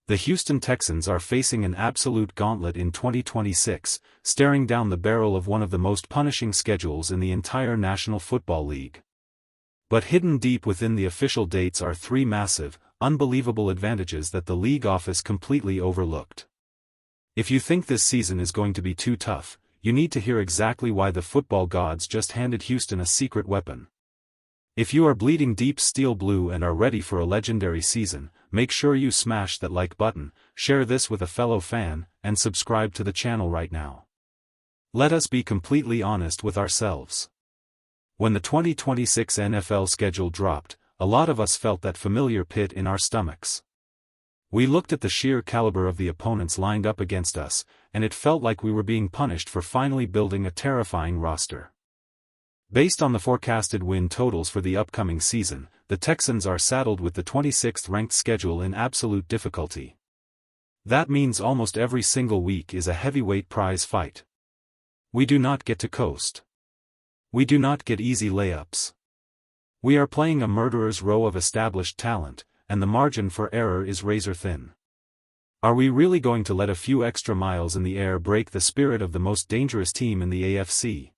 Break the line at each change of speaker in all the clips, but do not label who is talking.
The Houston Texans are facing an absolute gauntlet in 2026, staring down the barrel of one of the most punishing schedules in the entire National Football League. But hidden deep within the official dates are three massive, unbelievable advantages that the league office completely overlooked. If you think this season is going to be too tough, you need to hear exactly why the football gods just handed Houston a secret weapon. If you are bleeding deep steel blue and are ready for a legendary season, make sure you smash that like button, share this with a fellow fan, and subscribe to the channel right now. Let us be completely honest with ourselves. When the 2026 NFL schedule dropped, a lot of us felt that familiar pit in our stomachs. We looked at the sheer caliber of the opponents lined up against us, and it felt like we were being punished for finally building a terrifying roster. Based on the forecasted win totals for the upcoming season, the Texans are saddled with the 26th ranked schedule in absolute difficulty. That means almost every single week is a heavyweight prize fight. We do not get to coast. We do not get easy layups. We are playing a murderer's row of established talent, and the margin for error is razor thin. Are we really going to let a few extra miles in the air break the spirit of the most dangerous team in the AFC?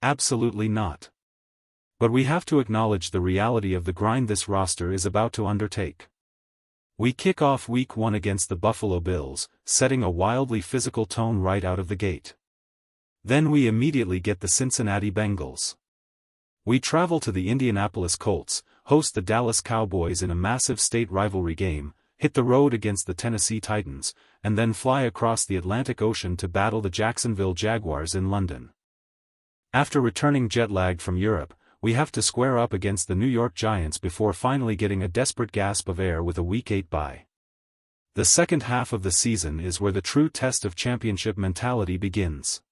Absolutely not. But we have to acknowledge the reality of the grind this roster is about to undertake. We kick off Week 1 against the Buffalo Bills, setting a wildly physical tone right out of the gate. Then we immediately get the Cincinnati Bengals. We travel to the Indianapolis Colts, host the Dallas Cowboys in a massive state rivalry game, hit the road against the Tennessee Titans, and then fly across the Atlantic Ocean to battle the Jacksonville Jaguars in London. After returning jet-lagged from Europe, we have to square up against the New York Giants before finally getting a desperate gasp of air with a Week 8 bye. The second half of the season is where the true test of championship mentality begins.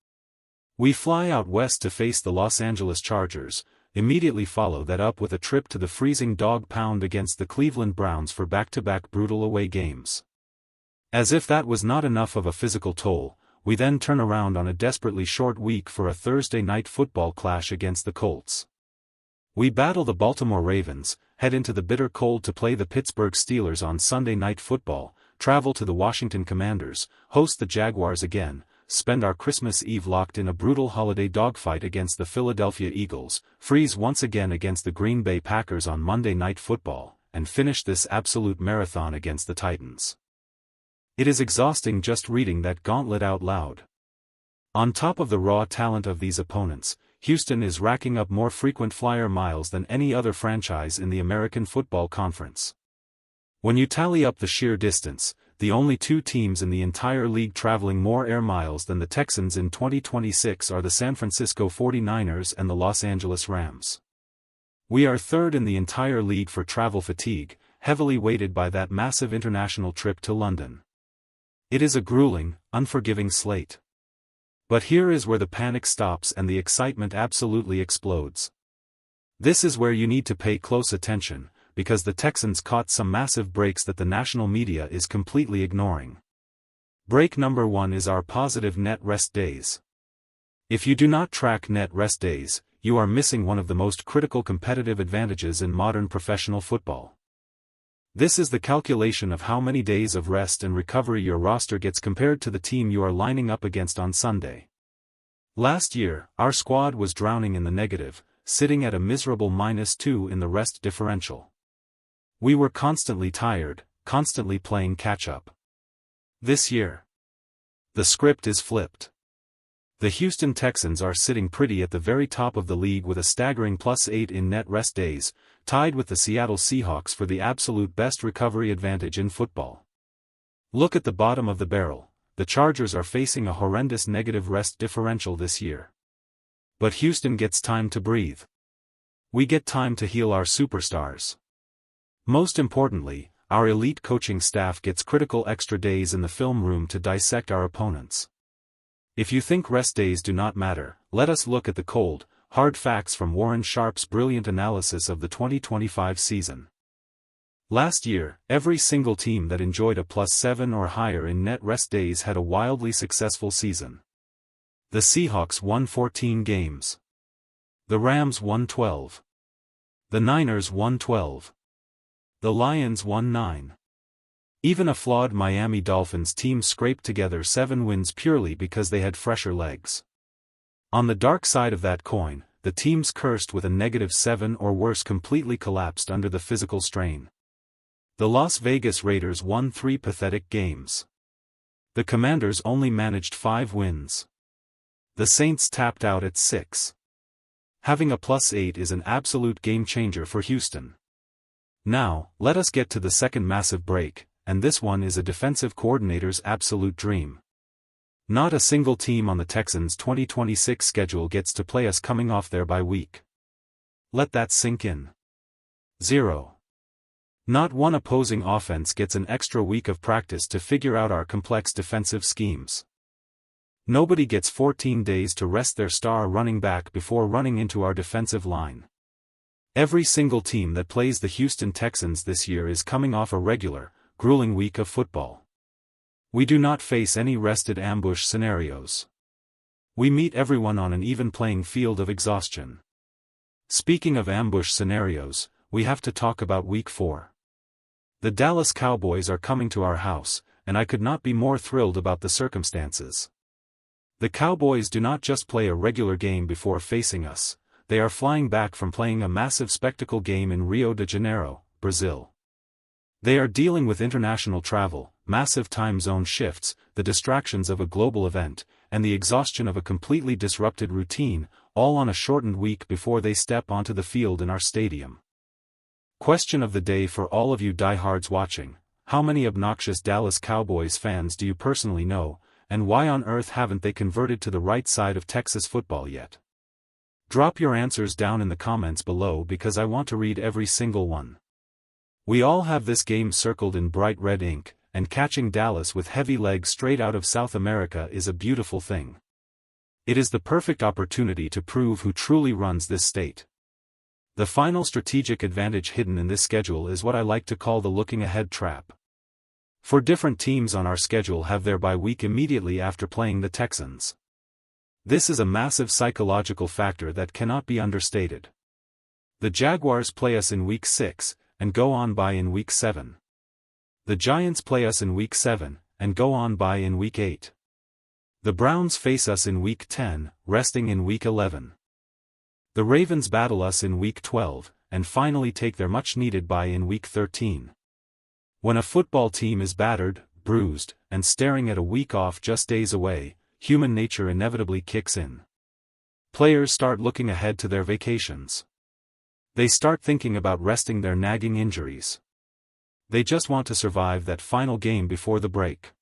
We fly out west to face the Los Angeles Chargers, immediately follow that up with a trip to the freezing dog pound against the Cleveland Browns for back-to-back brutal away games. As if that was not enough of a physical toll, we then turn around on a desperately short week for a Thursday night football clash against the Colts. We battle the Baltimore Ravens, head into the bitter cold to play the Pittsburgh Steelers on Sunday Night Football, travel to the Washington Commanders, host the Jaguars again, spend our Christmas Eve locked in a brutal holiday dogfight against the Philadelphia Eagles, freeze once again against the Green Bay Packers on Monday Night Football, and finish this absolute marathon against the Titans. It is exhausting just reading that gauntlet out loud. On top of the raw talent of these opponents, Houston is racking up more frequent flyer miles than any other franchise in the American Football Conference. When you tally up the sheer distance, the only two teams in the entire league traveling more air miles than the Texans in 2026 are the San Francisco 49ers and the Los Angeles Rams. We are third in the entire league for travel fatigue, heavily weighted by that massive international trip to London. It is a grueling, unforgiving slate. But here is where the panic stops and the excitement absolutely explodes. This is where you need to pay close attention, because the Texans caught some massive breaks that the national media is completely ignoring. Break number 1 is our positive net rest days. If you do not track net rest days, you are missing one of the most critical competitive advantages in modern professional football. This is the calculation of how many days of rest and recovery your roster gets compared to the team you are lining up against on Sunday. Last year, our squad was drowning in the negative, sitting at a miserable -2 in the rest differential. We were constantly tired, constantly playing catch-up. This year, the script is flipped. The Houston Texans are sitting pretty at the very top of the league with a staggering +8 in net rest days, tied with the Seattle Seahawks for the absolute best recovery advantage in football. Look at the bottom of the barrel, the Chargers are facing a horrendous negative rest differential this year. But Houston gets time to breathe. We get time to heal our superstars. Most importantly, our elite coaching staff gets critical extra days in the film room to dissect our opponents. If you think rest days do not matter, let us look at the cold, hard facts from Warren Sharp's brilliant analysis of the 2025 season. Last year, every single team that enjoyed a +7 or higher in net rest days had a wildly successful season. The Seahawks won 14 games. The Rams won 12. The Niners won 12. The Lions won 9. Even a flawed Miami Dolphins team scraped together 7 wins purely because they had fresher legs. On the dark side of that coin, the teams cursed with a -7 or worse completely collapsed under the physical strain. The Las Vegas Raiders won 3 pathetic games. The Commanders only managed 5 wins. The Saints tapped out at 6. Having a +8 is an absolute game-changer for Houston. Now, let us get to the second massive break, and this one is a defensive coordinator's absolute dream. Not a single team on the Texans' 2026 schedule gets to play us coming off their bye week. Let that sink in. 0. Not one opposing offense gets an extra week of practice to figure out our complex defensive schemes. Nobody gets 14 days to rest their star running back before running into our defensive line. Every single team that plays the Houston Texans this year is coming off a regular, grueling week of football. We do not face any rested ambush scenarios. We meet everyone on an even playing field of exhaustion. Speaking of ambush scenarios, we have to talk about Week 4. The Dallas Cowboys are coming to our house, and I could not be more thrilled about the circumstances. The Cowboys do not just play a regular game before facing us, they are flying back from playing a massive spectacle game in Rio de Janeiro, Brazil. They are dealing with international travel, massive time zone shifts, the distractions of a global event, and the exhaustion of a completely disrupted routine, all on a shortened week before they step onto the field in our stadium. Question of the day for all of you diehards watching: how many obnoxious Dallas Cowboys fans do you personally know, and why on earth haven't they converted to the right side of Texas football yet? Drop your answers down in the comments below because I want to read every single one. We all have this game circled in bright red ink, and catching Dallas with heavy legs straight out of South America is a beautiful thing. It is the perfect opportunity to prove who truly runs this state. The final strategic advantage hidden in this schedule is what I like to call the looking ahead trap. For different teams on our schedule have their bye week immediately after playing the Texans. This is a massive psychological factor that cannot be understated. The Jaguars play us in Week 6, and go on bye in Week 7. The Giants play us in Week 7, and go on bye in Week 8. The Browns face us in Week 10, resting in Week 11. The Ravens battle us in Week 12, and finally take their much-needed bye in Week 13. When a football team is battered, bruised, and staring at a week off just days away, human nature inevitably kicks in. Players start looking ahead to their vacations. They start thinking about resting their nagging injuries. They just want to survive that final game before the break.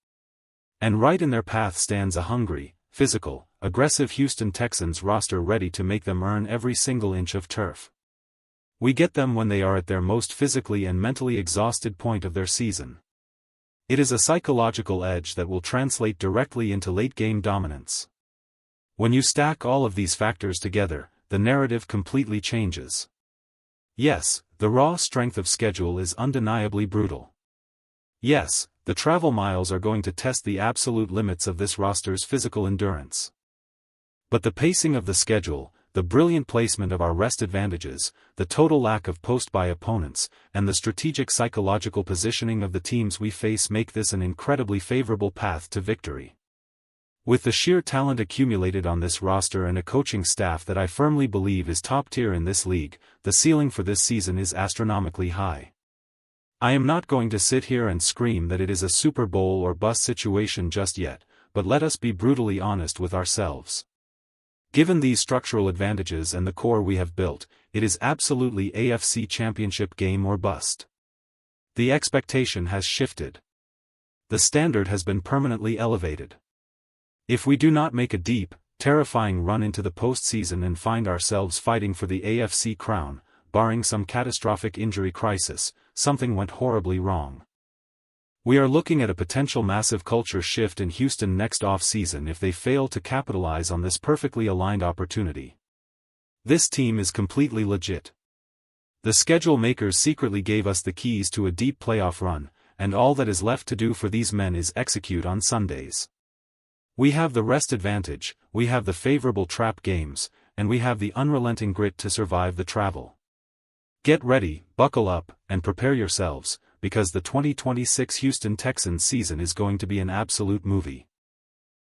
And right in their path stands a hungry, physical, aggressive Houston Texans roster ready to make them earn every single inch of turf. We get them when they are at their most physically and mentally exhausted point of their season. It is a psychological edge that will translate directly into late-game dominance. When you stack all of these factors together, the narrative completely changes. Yes, the raw strength of schedule is undeniably brutal. Yes, the travel miles are going to test the absolute limits of this roster's physical endurance. But the pacing of the schedule, the brilliant placement of our rest advantages, the total lack of post-bye opponents, and the strategic psychological positioning of the teams we face make this an incredibly favorable path to victory. With the sheer talent accumulated on this roster and a coaching staff that I firmly believe is top tier in this league, the ceiling for this season is astronomically high. I am not going to sit here and scream that it is a Super Bowl or bust situation just yet, but let us be brutally honest with ourselves. Given these structural advantages and the core we have built, it is absolutely AFC Championship game or bust. The expectation has shifted. The standard has been permanently elevated. If we do not make a deep, terrifying run into the postseason and find ourselves fighting for the AFC crown, barring some catastrophic injury crisis, something went horribly wrong. We are looking at a potential massive culture shift in Houston next off-season if they fail to capitalize on this perfectly aligned opportunity. This team is completely legit. The schedule makers secretly gave us the keys to a deep playoff run, and all that is left to do for these men is execute on Sundays. We have the rest advantage, we have the favorable trap games, and we have the unrelenting grit to survive the travel. Get ready, buckle up, and prepare yourselves, because the 2026 Houston Texans season is going to be an absolute movie.